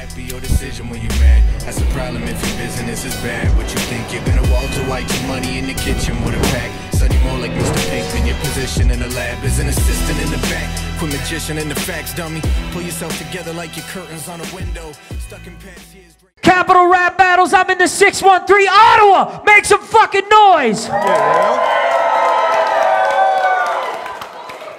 happy, your decision when you're mad. That's a problem if your business is bad. What you think you're gonna Walter White your money in the kitchen with a pack? Sonny more like Mr. Pinkman. Your position in the lab is an assistant in the back. Quit magician in the facts, dummy. Pull yourself together like your curtains on a window. Stuck in past years. Capital Rap Battles, I'm in the 613 Ottawa. Make some fucking noise. Yeah.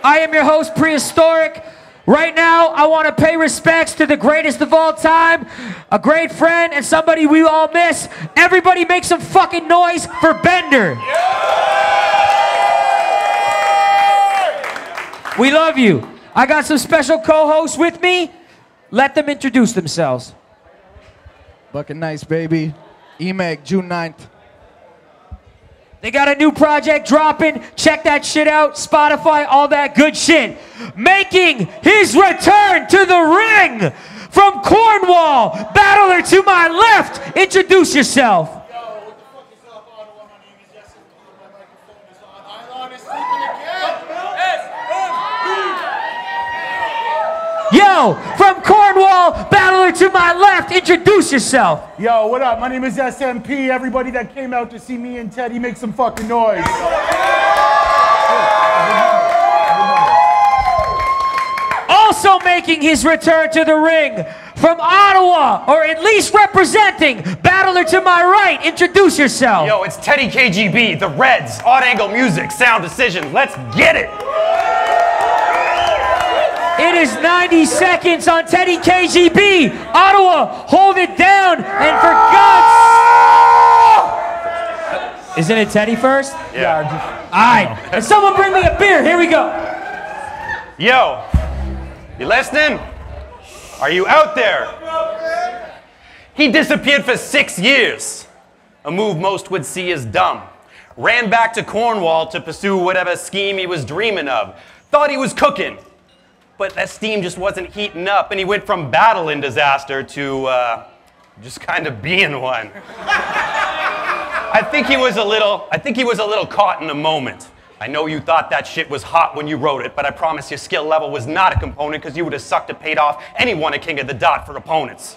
I am your host, Prehistoric. Right now, I want to pay respects to the greatest of all time, a great friend and somebody we all miss. Everybody make some fucking noise for Bender. We love you. I got some special co-hosts with me. Let them introduce themselves. Fucking nice, baby. EMAG, June 9th. They got a new project dropping. Check that shit out. Spotify, all that good shit. Making his return to the ring from Cornwall. Battler to my left. Introduce yourself. Yo, what the fuck is up, Ottawa? My name is SMP. My microphone is on. Island is sleeping again. Yo, from Cornwall, battler to my left. Introduce yourself. Yo, what up? My name is SMP. Everybody that came out to see me and Teddy, make some fucking noise. Also making his return to the ring from Ottawa, or at least representing, battler to my right. Introduce yourself. Yo, it's Teddy KGB, the Reds, odd angle music, sound decision. Let's get it. It is 90 seconds on Teddy KGB. Ottawa, hold it down, and for God's... Isn't it Teddy first? Yeah. All right, and someone bring me a beer. Here we go. Yo, you listening? Are you out there? He disappeared for 6 years. A move most would see as dumb. Ran back to Cornwall to pursue whatever scheme he was dreaming of. Thought he was cooking. But that steam just wasn't heating up, and he went from battling Dizaster to just kind of being one. I think he was a little caught in the moment. I know you thought that shit was hot when you wrote it, but I promise your skill level was not a component, because you would have sucked it paid off anyone at King of the Dot for opponents.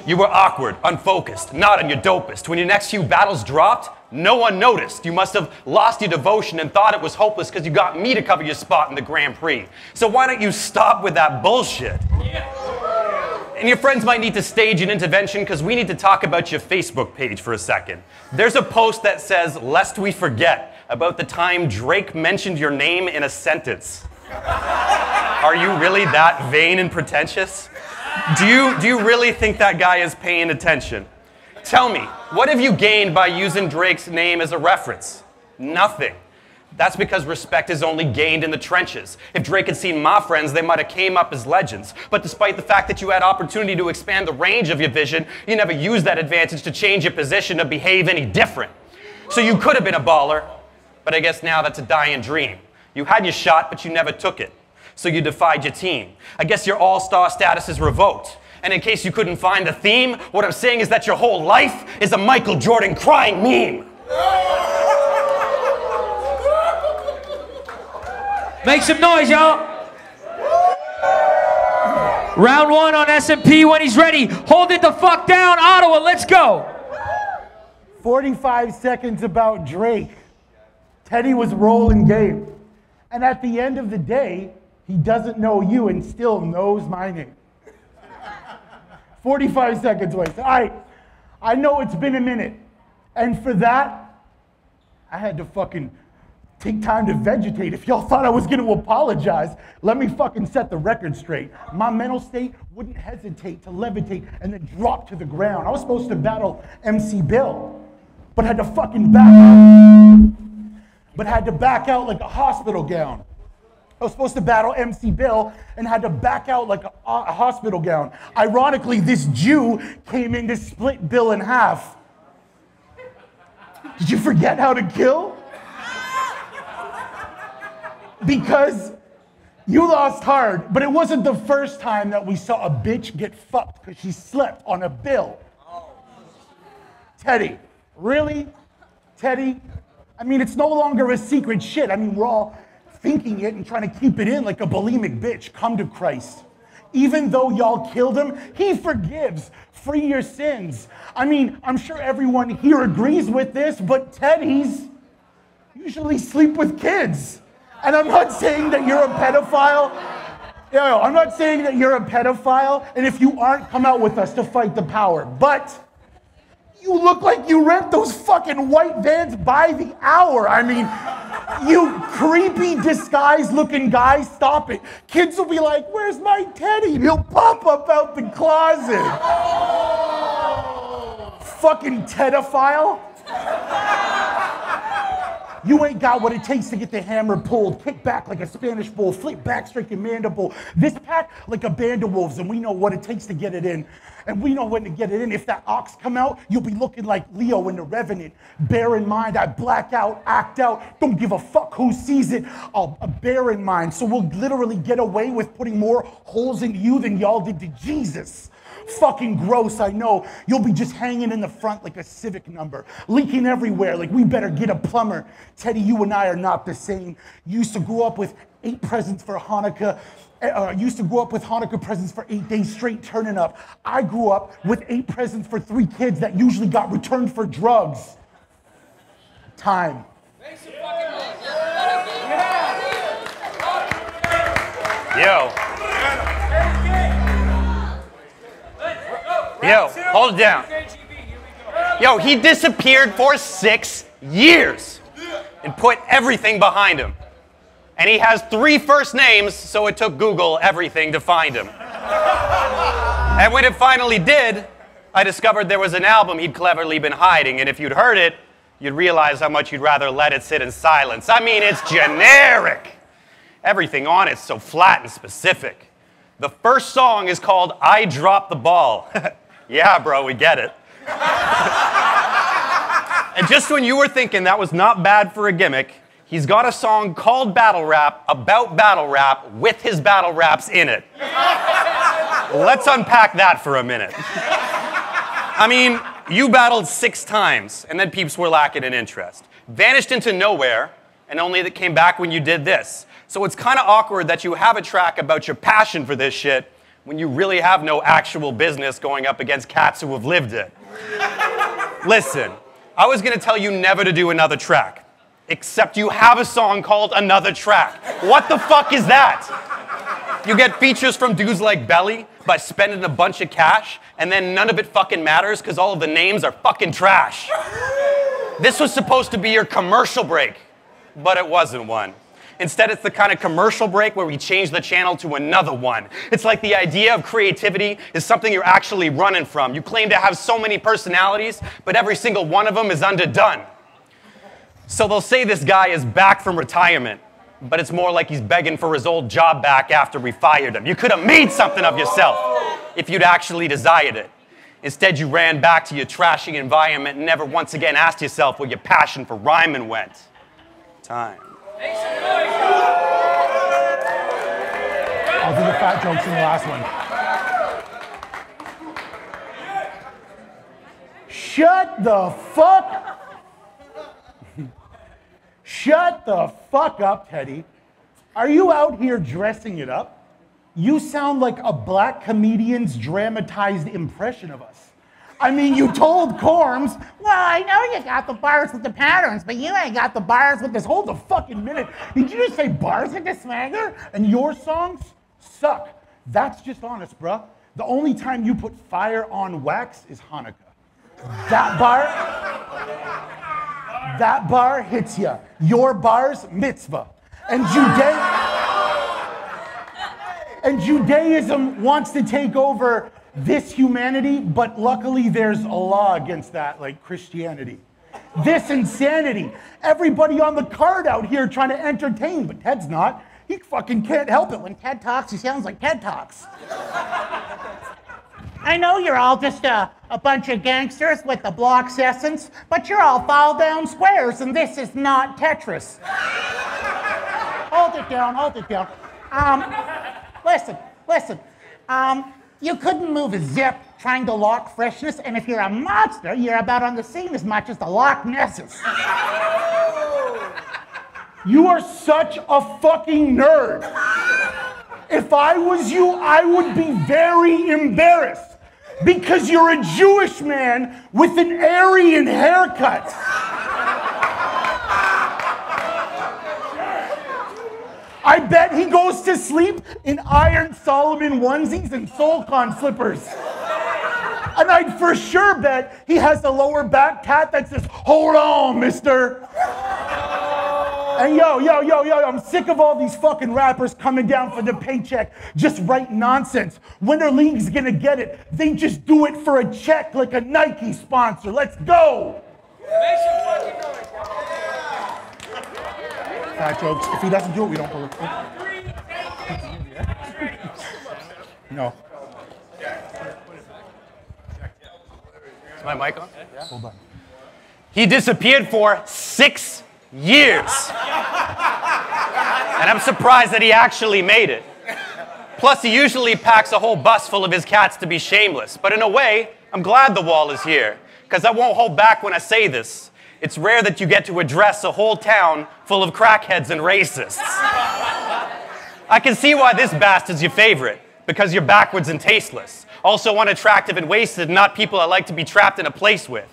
You were awkward, unfocused, not on your dopest. When your next few battles dropped, no one noticed. You must have lost your devotion and thought it was hopeless because you got me to cover your spot in the Grand Prix. So why don't you stop with that bullshit? Yeah. And your friends might need to stage an intervention, because we need to talk about your Facebook page for a second. There's a post that says, "Lest we forget," about the time Drake mentioned your name in a sentence. Are you really that vain and pretentious? Do you really think that guy is paying attention? Tell me, what have you gained by using Drake's name as a reference? Nothing. That's because respect is only gained in the trenches. If Drake had seen my friends, they might have came up as legends. But despite the fact that you had opportunity to expand the range of your vision, you never used that advantage to change your position or behave any different. So you could have been a baller, but I guess now that's a dying dream. You had your shot, but you never took it. So you defied your team. I guess your all-star status is revoked. And in case you couldn't find the theme, what I'm saying is that your whole life is a Michael Jordan crying meme. Make some noise, y'all. Round one on SMP when he's ready. Hold it the fuck down, Ottawa. Let's go. 45 seconds about Drake. Teddy was rolling game. And at the end of the day, he doesn't know you and still knows my name. 45 seconds wasted. All right, I know it's been a minute. And for that, I had to fucking take time to vegetate. If y'all thought I was gonna apologize, let me fucking set the record straight. My mental state wouldn't hesitate to levitate and then drop to the ground. I was supposed to battle MC Bill, but had to fucking back out like a hospital gown. I was supposed to battle MC Bill and had to back out like a hospital gown. Ironically, this Jew came in to split Bill in half. Did you forget how to kill? Because you lost hard, but it wasn't the first time that we saw a bitch get fucked because she slept on a bill. Teddy, really? Teddy? I mean, it's no longer a secret shit. I mean, we're all thinking it and trying to keep it in like a bulimic bitch. Come to Christ. Even though y'all killed him, he forgives. Free your sins. I mean, I'm sure everyone here agrees with this, but Teddies usually sleep with kids. And I'm not saying that you're a pedophile. I'm not saying that you're a pedophile, and if you aren't, come out with us to fight the power. But you look like you rent those fucking white vans by the hour. I mean, you creepy disguise-looking guy, stop it. Kids will be like, where's my Teddy? And he'll pop up out the closet. Fucking pedophile. You ain't got what it takes to get the hammer pulled. Kick back like a Spanish bull, flip back, strike your mandible. This pack like a band of wolves, and we know what it takes to get it in. And we know when to get it in. If that ox come out, you'll be looking like Leo in The Revenant. Bear in mind, I black out, act out, don't give a fuck who sees it. I'll bear in mind. So we'll literally get away with putting more holes in you than y'all did to Jesus. Fucking gross, I know. You'll be just hanging in the front like a Civic number, leaking everywhere like we better get a plumber. Teddy, you and I are not the same. You used to grow up with 8 presents for Hanukkah. Used to grow up with Hanukkah presents for 8 days straight turning up. I grew up with 8 presents for 3 kids that usually got returned for drugs. Time. Yo, hold it down. Yo, he disappeared for 6 years and put everything behind him. And he has 3 first names, so it took Google everything to find him. And when it finally did, I discovered there was an album he'd cleverly been hiding, and if you'd heard it, you'd realize how much you'd rather let it sit in silence. I mean, it's generic. Everything on it's so flat and specific. The first song is called I Dropped the Ball. Yeah, bro, we get it. And just when you were thinking that was not bad for a gimmick, he's got a song called Battle Rap about battle rap with his battle raps in it. Let's unpack that for a minute. I mean, you battled 6 times, and then peeps were lacking in interest. Vanished into nowhere, and only that came back when you did this. So it's kind of awkward that you have a track about your passion for this shit when you really have no actual business going up against cats who have lived it. Listen, I was gonna tell you never to do another track, except you have a song called Another Track. What the fuck is that? You get features from dudes like Belly by spending a bunch of cash, and then none of it fucking matters because all of the names are fucking trash. This was supposed to be your commercial break, but it wasn't one. Instead, it's the kind of commercial break where we change the channel to another one. It's like the idea of creativity is something you're actually running from. You claim to have so many personalities, but every single one of them is underdone. So they'll say this guy is back from retirement, but it's more like he's begging for his old job back after we fired him. You could have made something of yourself if you'd actually desired it. Instead, you ran back to your trashy environment and never once again asked yourself where your passion for rhyming went. Time. I'll do the fat jokes in the last one. Shut the fuck. Shut the fuck up, Teddy. Are you out here dressing it up? You sound like a black comedian's dramatized impression of us. I mean, you told Corms, well, I know you got the bars with the patterns, but you ain't got the bars with this. Hold the fucking minute. Did you just say bars with the swagger? And your songs suck. That's just honest, bruh. The only time you put fire on wax is Hanukkah. That bar hits ya. Your bar's mitzvah. And Judaism wants to take over this humanity, but luckily there's a law against that, like Christianity. This insanity. Everybody on the card out here trying to entertain, but Ted's not. He fucking can't help it. When Ted talks, he sounds like Ted talks. I know you're all just a bunch of gangsters with the Block's essence, but you're all fall down squares, and this is not Tetris. Hold it down, hold it down. Listen. You couldn't move a zip trying to lock freshness, and if you're a monster, you're about on the scene as much as the Loch Nesses. You are such a fucking nerd. If I was you, I would be very embarrassed because you're a Jewish man with an Aryan haircut. I bet he goes to sleep in Iron Solomon onesies and Solcon slippers. And I'd for sure bet he has a lower back tat that says, "Hold on, mister." And yo, I'm sick of all these fucking rappers coming down for the paycheck, just write nonsense. When are leagues gonna get it? They just do it for a check like a Nike sponsor. Let's go. Make some fucking noise. Fat jokes. If he doesn't do it, we don't pull it. No. Is my mic on? Yeah. Hold on. He disappeared for 6 years. And I'm surprised that he actually made it. Plus, he usually packs a whole bus full of his cats to be shameless. But in a way, I'm glad the wall is here, because I won't hold back when I say this. It's rare that you get to address a whole town full of crackheads and racists. I can see why this bastard's your favorite, because you're backwards and tasteless. Also unattractive and wasted, not people I like to be trapped in a place with.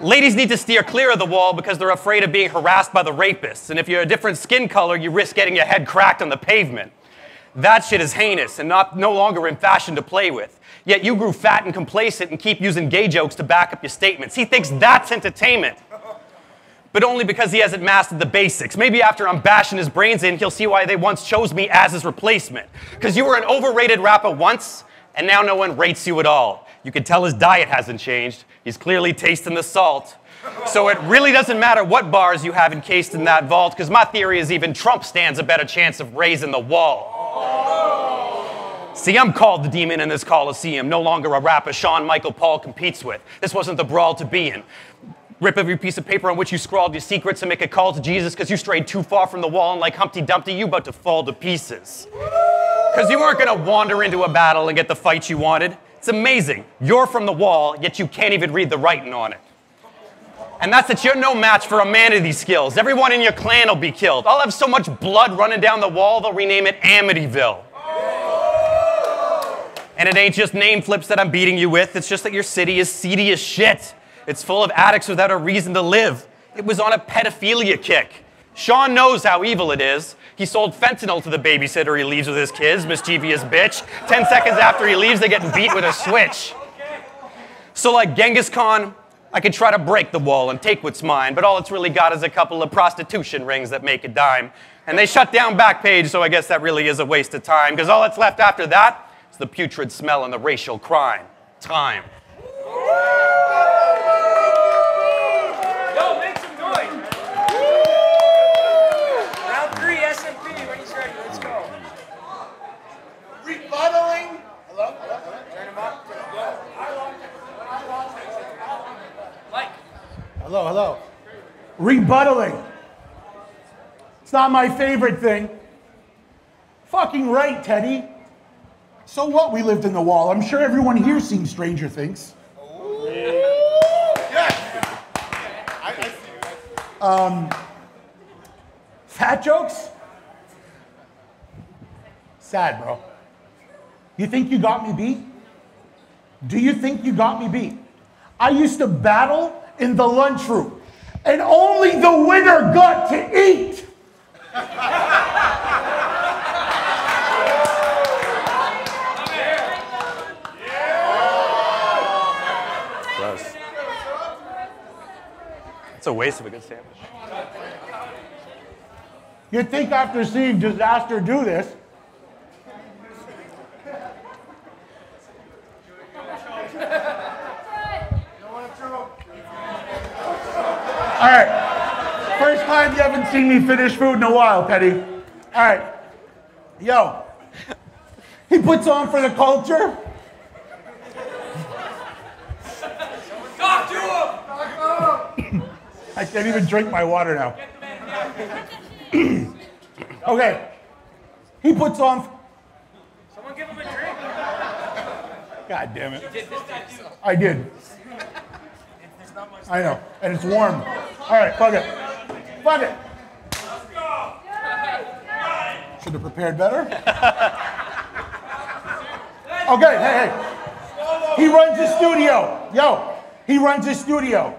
Ladies need to steer clear of the wall because they're afraid of being harassed by the rapists. And if you're a different skin color, you risk getting your head cracked on the pavement. That shit is heinous and no longer in fashion to play with. Yet you grew fat and complacent and keep using gay jokes to back up your statements. He thinks that's entertainment. But only because he hasn't mastered the basics. Maybe after I'm bashing his brains in, he'll see why they once chose me as his replacement. Because you were an overrated rapper once, and now no one rates you at all. You can tell his diet hasn't changed. He's clearly tasting the salt. So it really doesn't matter what bars you have encased in that vault, because my theory is even Trump stands a better chance of raising the wall. See, I'm called the demon in this Coliseum, no longer a rapper Shawn Michael Paul competes with. This wasn't the brawl to be in. Rip every piece of paper on which you scrawled your secrets and make a call to Jesus because you strayed too far from the wall, and like Humpty Dumpty, you about to fall to pieces. Because you weren't going to wander into a battle and get the fight you wanted. It's amazing. You're from the wall, yet you can't even read the writing on it. And that's that you're no match for a man of these skills. Everyone in your clan will be killed. I'll have so much blood running down the wall, they'll rename it Amityville. And it ain't just name flips that I'm beating you with. It's just that your city is seedy as shit. It's full of addicts without a reason to live. It was on a pedophilia kick. Sean knows how evil it is. He sold fentanyl to the babysitter he leaves with his kids, mischievous bitch. 10 seconds after he leaves, they're getting beat with a switch. So like Genghis Khan, I could try to break the wall and take what's mine, but all it's really got is a couple of prostitution rings that make a dime. And they shut down Backpage, so I guess that really is a waste of time, because all that's left after that is the putrid smell and the racial crime. Time. Yo, make some noise. Round 3, SMP, when he's ready, let's go. Rebuttaling. Hello? Turn him up. Mike. Hello. Rebuttaling. It's not my favorite thing. Fucking right, Teddy. So what we lived in the wall? I'm sure everyone here's seen Stranger Things. Fat jokes? Sad, bro. You think you got me beat? Do you think you got me beat? I used to battle in the lunchroom, and only the winner got to eat. Gross. It's a waste of a good sandwich. You'd think after seeing Dizaster do this, all right, first time you haven't seen me finish food in a while, Teddy. All right, yo, he puts on for the culture. Talk to him. I can't even drink my water now. Okay, he puts on. Someone give him a drink. God damn it. You did this to yourself. I did. I know, and it's warm. All right, fuck it. Fuck it. Should have prepared better. Okay, hey. He runs his studio. Yo, he runs his studio.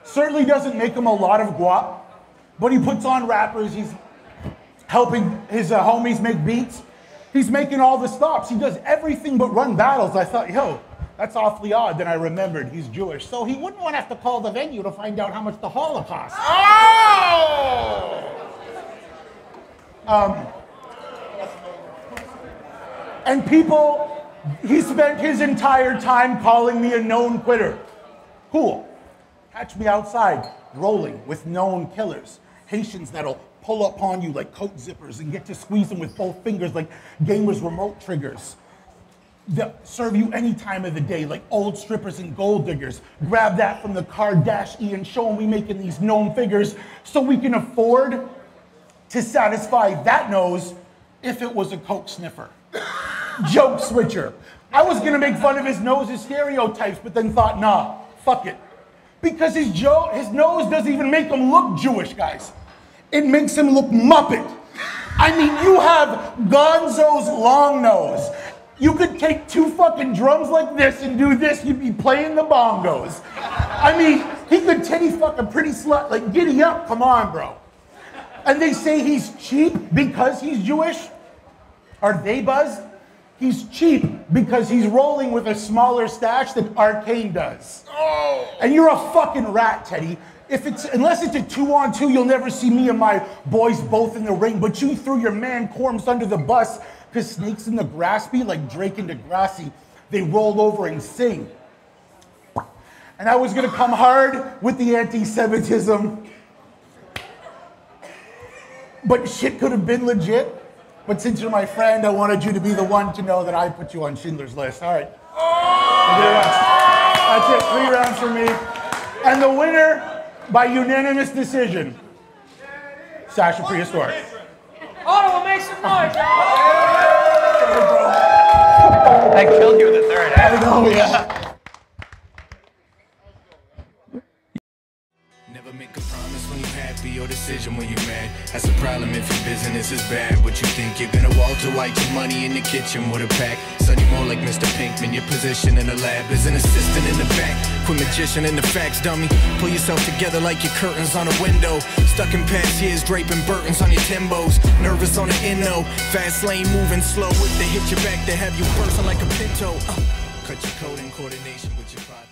Certainly doesn't make him a lot of guap, but he puts on rappers. He's helping his homies make beats. He's making all the stops. He does everything but run battles. I thought, yo, that's awfully odd. Then I remembered he's Jewish. So he wouldn't want to have to call the venue to find out how much the Holocaust. Oh! And people, he spent his entire time calling me a known quitter. Cool. Catch me outside, rolling with known killers. Haitians that'll pull up on you like coat zippers and get to squeeze them with both fingers like gamers' remote triggers. They'll serve you any time of the day like old strippers and gold diggers. Grab that from the Kardashian and show them we making these known figures so we can afford to satisfy that nose if it was a coke sniffer. Joke switcher. I was gonna make fun of his nose's stereotypes, but then thought, nah, fuck it. Because his nose doesn't even make him look Jewish, guys. It makes him look Muppet. I mean, you have Gonzo's long nose. You could take two fucking drums like this and do this, you'd be playing the bongos. I mean, he could Teddy fuck a pretty slut, like giddy up, come on, bro. And they say he's cheap because he's Jewish. Are they buzzed? He's cheap because he's rolling with a smaller stash than Arcane does. Oh. And you're a fucking rat, Teddy. Unless it's a 2-on-2, you'll never see me and my boys both in the ring, but you threw your man Corms under the bus because snakes in the grass be like Drake and Degrassi. They roll over and sing. And I was gonna come hard with the anti-Semitism, but shit could have been legit. But since you're my friend, I wanted you to be the one to know that I put you on Schindler's List. All right. That's it, 3 rounds for me. And the winner, by unanimous decision, Sasha Prehistoric. Ottawa, make some noise, I killed you in the third. I know, yeah. Never make a promise when you're happy or decision when you're mad. That's a problem if your business is bad. What you think you're gonna Walter White your money in the kitchen with a pack? Sonny more like Mr. Pinkman. Your position in the lab is an assistant in the back. Quit magician in the facts, dummy. Pull yourself together like your curtains on a window. Stuck in past years, draping Burtons on your Timbos. Nervous on the Inno. Fast lane moving slow. If they hit your back, they have you bursting like a Pinto. Cut your code in coordination with your body.